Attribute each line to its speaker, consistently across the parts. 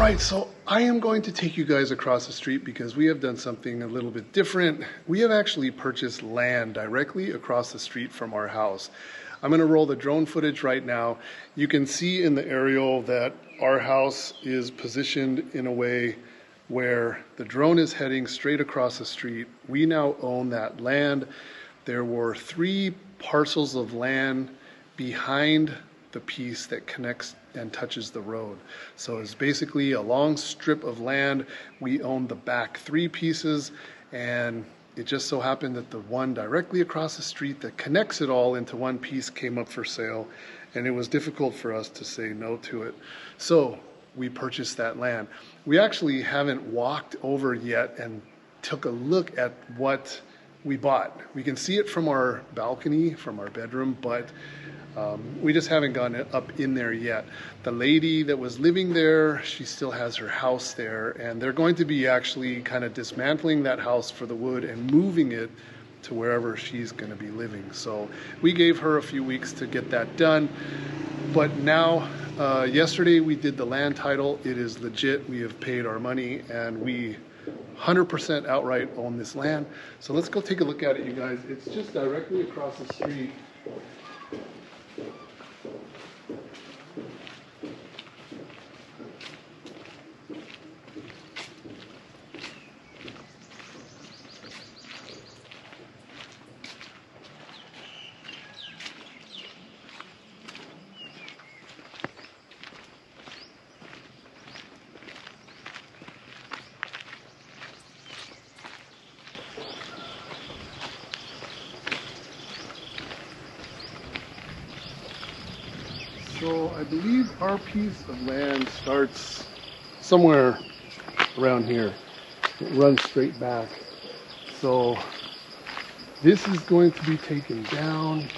Speaker 1: right, so I am going to take you guys across the street because we have done something a little bit different. We have actually purchased land directly across the street from our house. I'm going to roll the drone footage right now. You can see in the aerial that our house is positioned in a way where the drone is heading straight across the street. We now own that land. There were 3 parcels of land behind the piece that connects and touches the road. So it's basically a long strip of land. We own the back 3 pieces, and it just so happened that the one directly across the street that connects it all into one piece came up for sale, and it was difficult for us to say no to it. So we purchased that land. We actually haven't walked over yet and took a look at what we bought. We can see it from our balcony, from our bedroom, but we just haven't gone up in there yet. The lady that was living there, she still has her house there, and they're going to be actually kind of dismantling that house for the wood and moving it to wherever she's going to be living. So we gave her a few weeks to get that done. But now, yesterday we did the land title. It is legit. We have paid our money, and we 100% outright own this land. So let's go take a look at it, you guys. It's just directly across the street. So I believe our piece of land starts somewhere around here. It runs straight back. So this is going to be taken down.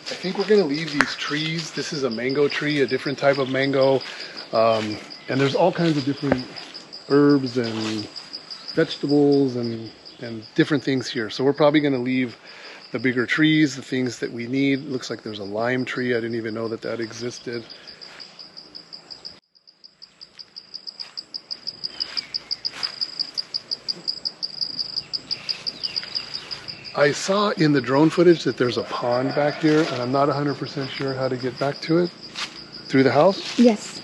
Speaker 1: I think we're going to leave these trees. This is a mango tree, a different type of mango. And there's all kinds of different herbs and vegetables and different things here. So we're probably going to leave the bigger trees, the things that we need. Looks like there's a lime tree. I didn't even know that that existed. I saw in the drone footage that there's a pond back here, and I'm not 100% sure how to get back to it. Through the house?
Speaker 2: Yes.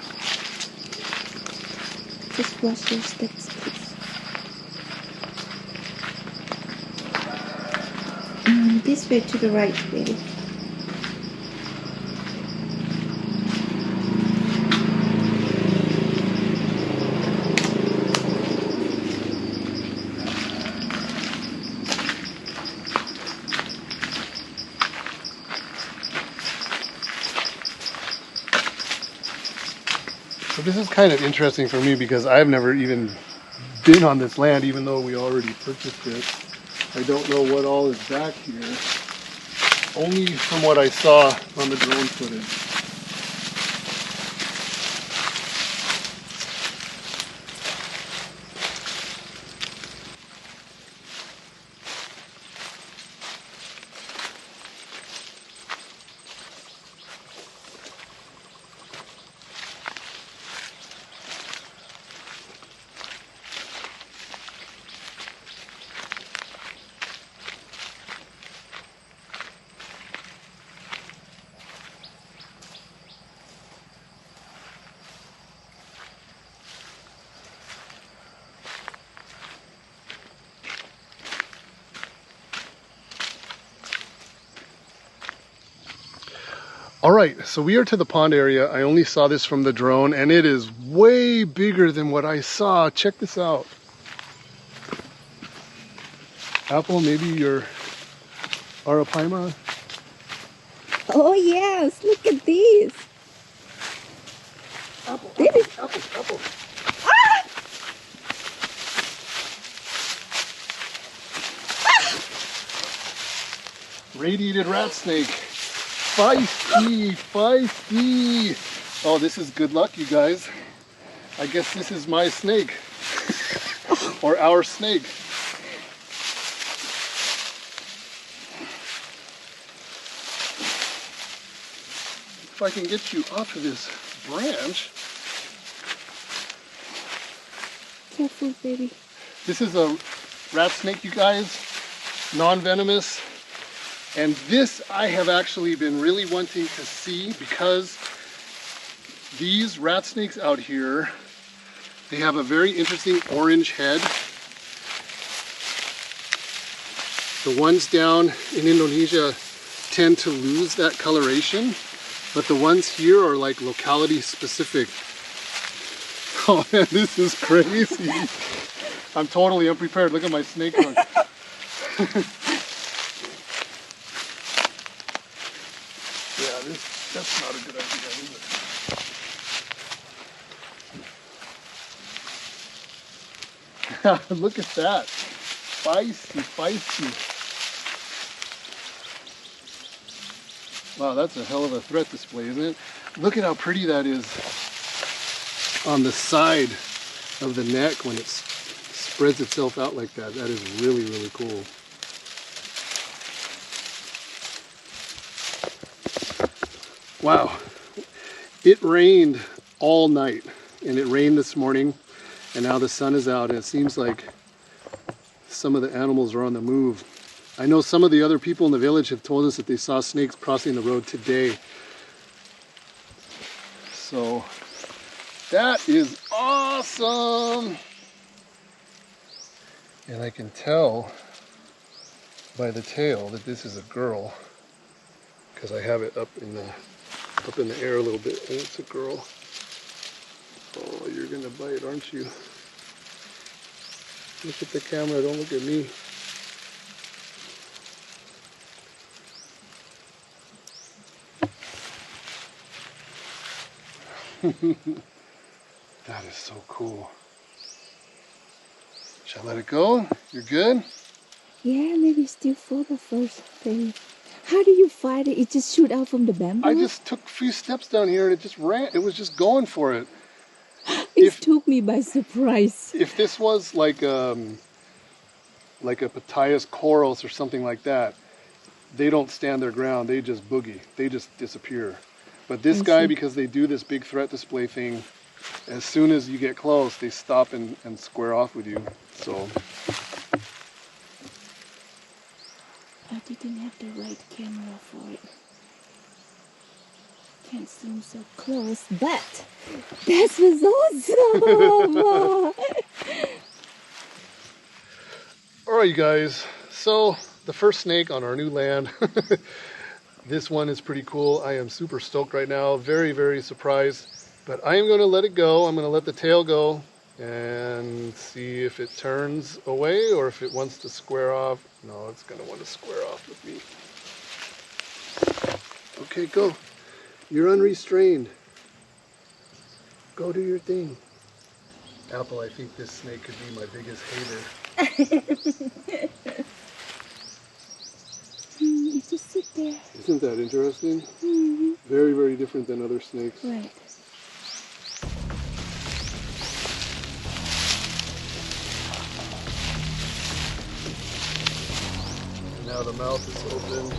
Speaker 2: Just watch your steps, please. This way to the right, baby.
Speaker 1: So this is kind of interesting for me because I've never even been on this land, even though we already purchased it. I don't know what all is back here, only from what I saw on the drone footage. All right, so we are to the pond area. I only saw this from the drone, and it is way bigger than what I saw. Check this out. Apple, maybe your Arapaima.
Speaker 2: Oh yes, look at this.
Speaker 1: Apple,
Speaker 2: This
Speaker 1: apple, apple, apple.
Speaker 2: Ah!
Speaker 1: Radiated rat snake. Feisty, feisty. Oh, this is good luck, you guys. I guess this is my snake. Or our snake. if I can get you off of this branch.
Speaker 2: Careful, baby.
Speaker 1: This is a rat snake, you guys, non-venomous. And this I have actually been really wanting to see because these rat snakes out here, they have a very interesting orange head. The ones down in Indonesia tend to lose that coloration, but the ones here are like locality specific. Oh man, this is crazy. I'm totally unprepared. Look at my snake hook. Yeah, that's not a good idea either. Look at that. Spicy, spicy. Wow, that's a hell of a threat display, isn't it? Look at how pretty that is on the side of the neck when it spreads itself out like that. That is really, really cool. Wow. It rained all night, and it rained this morning, and now the sun is out, and it seems like some of the animals are on the move. I know some of the other people in the village have told us that they saw snakes crossing the road today. So that is awesome. And I can tell by the tail that this is a girl because I have it up in the air a little bit, and it's a girl. Oh, you're gonna bite, aren't you? Look at the camera, don't look at me. That is so cool. Shall I let it go? You're good?
Speaker 2: Yeah, maybe still for the first thing. How do you find it? It just shoot out from the bamboo?
Speaker 1: I just took a few steps down here and it just ran. It was just going for it.
Speaker 2: It took me by surprise.
Speaker 1: If this was like a Pitaias coros or something like that, they don't stand their ground. They just boogie. They just disappear. But this guy, because they do this big threat display thing, as soon as you get close, they stop and square off with you. So
Speaker 2: I didn't have the right camera for it. Can't zoom so close, but that was awesome!
Speaker 1: all right, you guys. So the first snake on our new land. This one is pretty cool. I am super stoked right now. Very, very surprised. But I am going to let it go. I'm going to let the tail go and see if it turns away or if it wants to square off. No, it's going to want to square off with me. Okay, go. You're unrestrained. Go do your thing. Apple, I think this snake could be my biggest hater.
Speaker 2: You just sit there.
Speaker 1: Isn't that interesting?
Speaker 2: Mm-hmm.
Speaker 1: Very, very different than other snakes.
Speaker 2: Right.
Speaker 1: And now the mouth is open.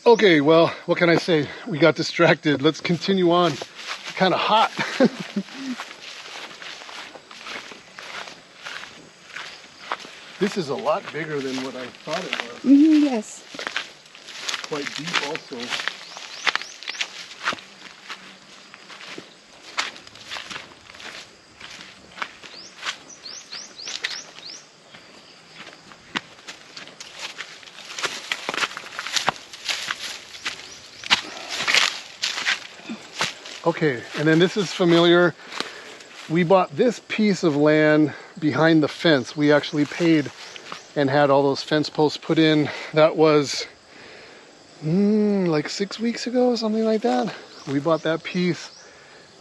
Speaker 1: Okay, well, what can I say? We got distracted. Let's continue on. It's kind of hot. This is a lot bigger than what I thought it was.
Speaker 2: Mm-hmm, yes.
Speaker 1: Quite deep also. Okay, and then this is familiar. We bought this piece of land behind the fence. We actually paid and had all those fence posts put in. That was like 6 weeks ago, something like that. We bought that piece,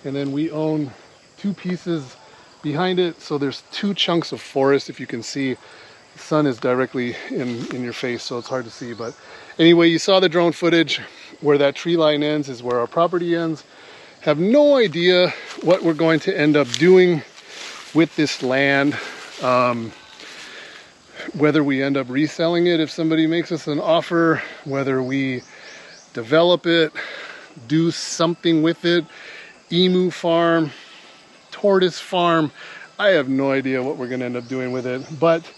Speaker 1: and then we own 2 pieces behind it. So there's 2 chunks of forest. If you can see, the sun is directly in your face, so it's hard to see. But anyway, you saw the drone footage. Where that tree line ends is where our property ends. Have no idea what we're going to end up doing with this land. Whether we end up reselling it if somebody makes us an offer, whether we develop it, do something with it, emu farm, tortoise farm. I have no idea what we're going to end up doing with it, but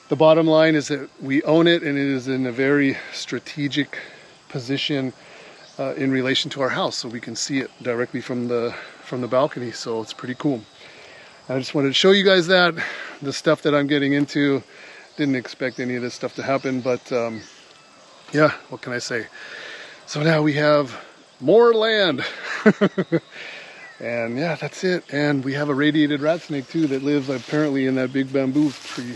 Speaker 1: the bottom line is that we own it, and it is in a very strategic position in relation to our house, so we can see it directly from the balcony. So it's pretty cool. I just wanted to show you guys that the stuff that I'm getting into. Didn't expect any of this stuff to happen, but yeah, what can I say? So now we have more land. And yeah, that's it. And we have a radiated rat snake too that lives apparently in that big bamboo tree.